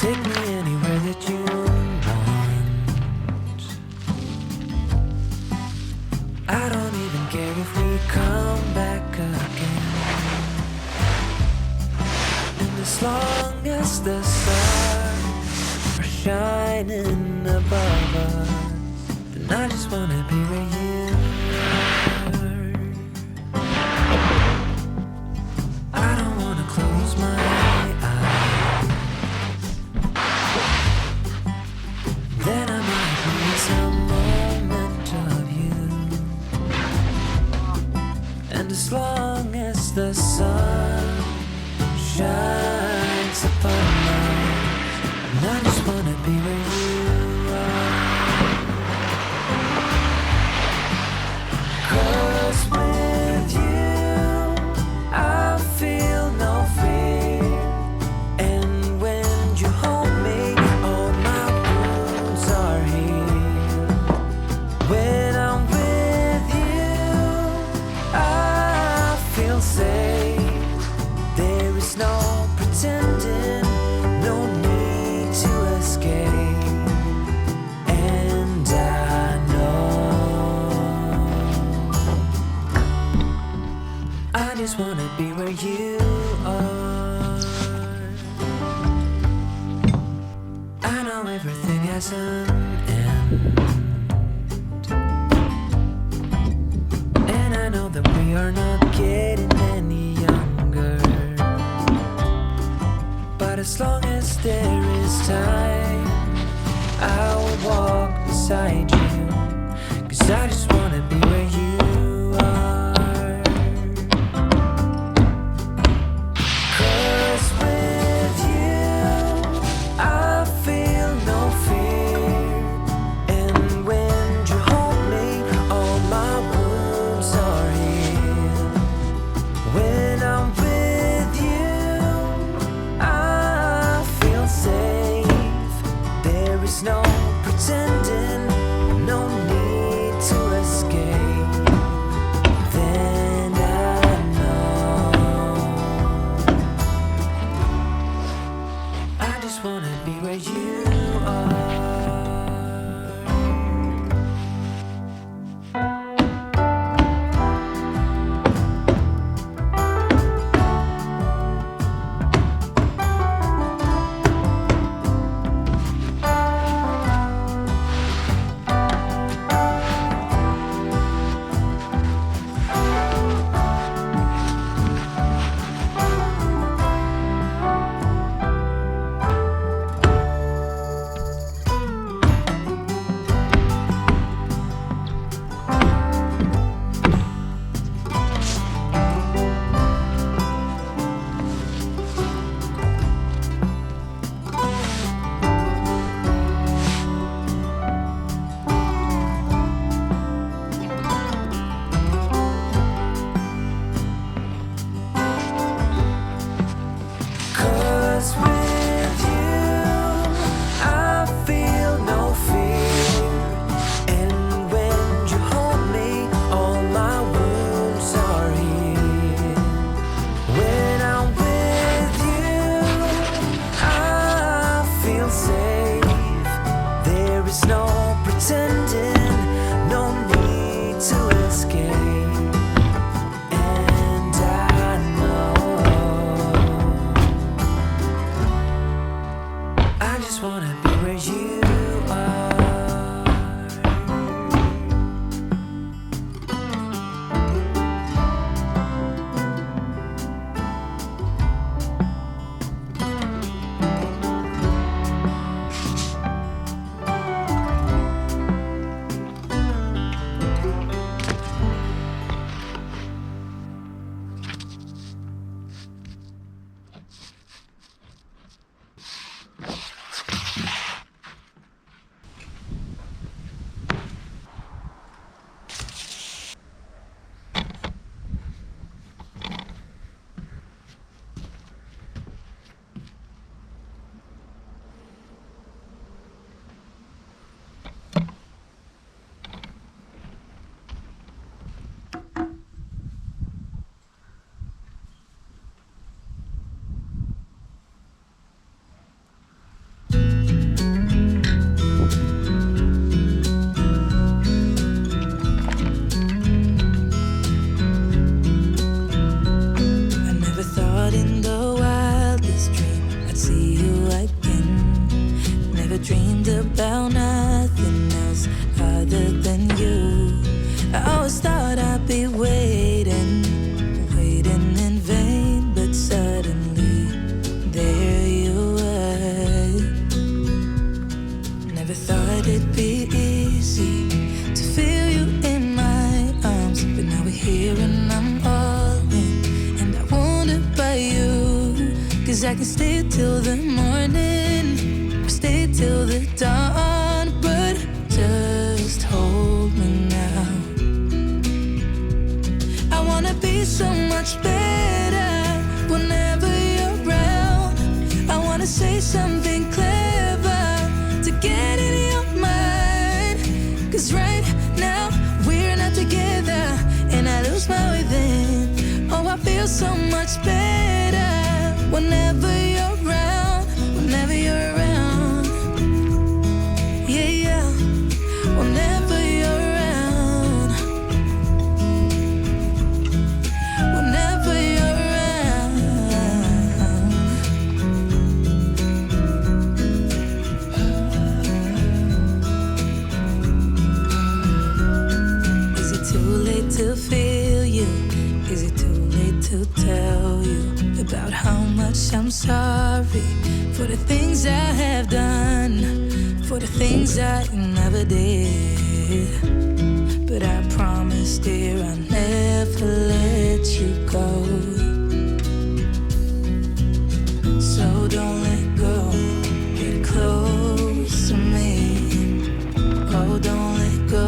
Take me anywhere that you want. I don't even care if we come back again. And as long as the stars are shining above us, then I just wanna be where you are. I don't wanna close my eyes. Then I might need some moment of you. And as long as the sun shines upon us, and I just wanna be where you are. 'Cause with you I feel no fear. And when you hold me, all my wounds are healed. When I'm with you, I feel safe. There is no pretending, no need to escape. And I know I just wanna be where you are. I know everything has an end, and I know that we are not getting any younger. But as long as there is time, I will walk beside you. 'Cause I just wanna be where you are. 'Cause with you I feel no fear. And when you hold me, all my wounds are healed. When I'm with you, I feel safe. There is no pretending, no need to escape. Then I know I just wanna be where you are. dreamed about nothing else other than you. I always thought I'd be waiting in vain, but suddenly there you were. Never thought it'd be easy to feel you in my arms, but now we're here and I'm all in, and I wonder about you. 'Cause I can stay till the morning, or stay till the dawn, but just hold me now. I wanna be so much better whenever you're around. I wanna say something clever to get in your mind. 'Cause right now we're not together, and I lose my way then. Oh, I feel so much better whenever you're around, whenever you're around. Yeah, yeah, whenever you're around, whenever you're around. Is it too late to feel you? Is it too late to tell you about how much I'm sorry for the things I have done, for the things I never did? But I promise, dear, I'll never let you go. So don't let go, get close to me. Oh, don't let go,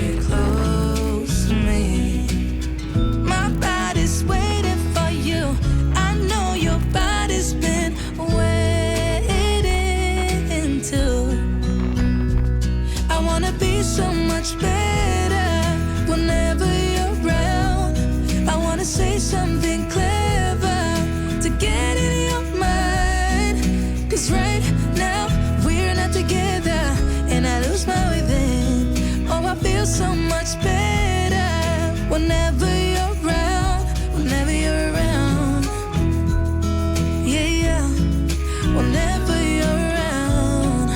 get close to me. My body's waiting for you. I know your body's been waiting too. I wanna be so much better whenever you're around. I wanna say something clever to get in your mind. 'Cause right now we're not together, and I lose my way then. Oh, I feel so much better whenever you're around, whenever you're around. Yeah, yeah, whenever you're around,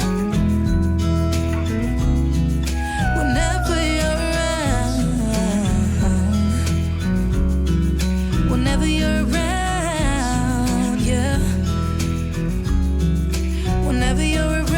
whenever you're around, whenever you're around, yeah, whenever you're around.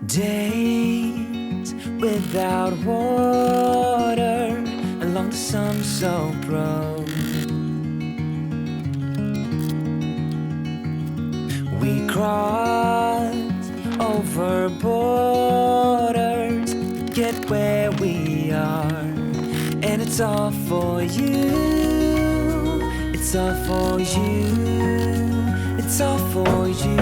Days without water along the sun-soaked road. We crossed over borders it's all for you. It's all for you. It's all for you.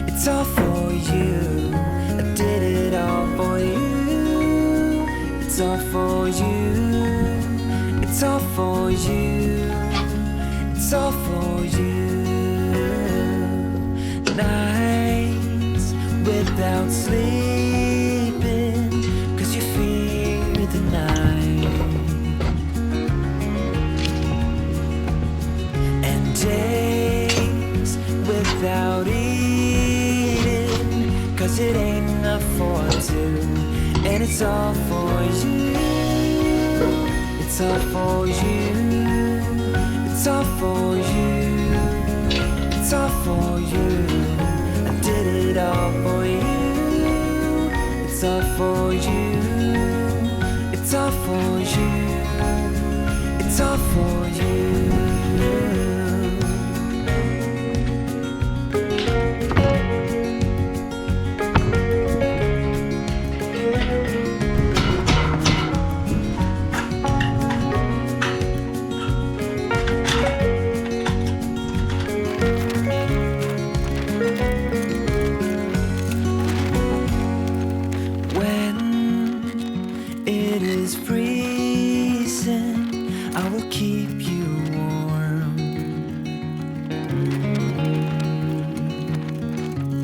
It's all for you. I did it all for you. It's all for you. It's all for you. It's all for you. Nights without sleeping, 'cause you fear the night. And days without eating, 'cause it ain't enough for two. And it's all for you. It's all for you. It's all for you. It's all for you. I did it all for you. It's all for you. It's all for you. It's all for you. I will keep you warm.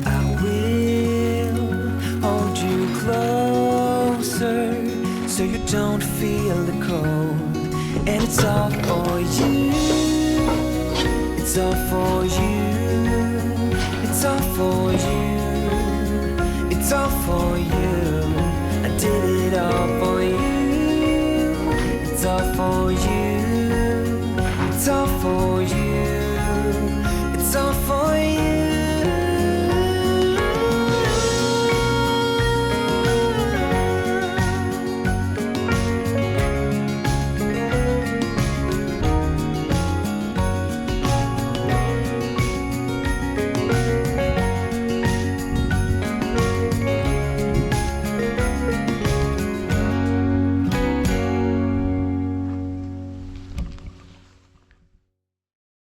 I will hold you closer so you don't feel the cold. And it's all for you. It's all for you. It's all for you. It's all for you.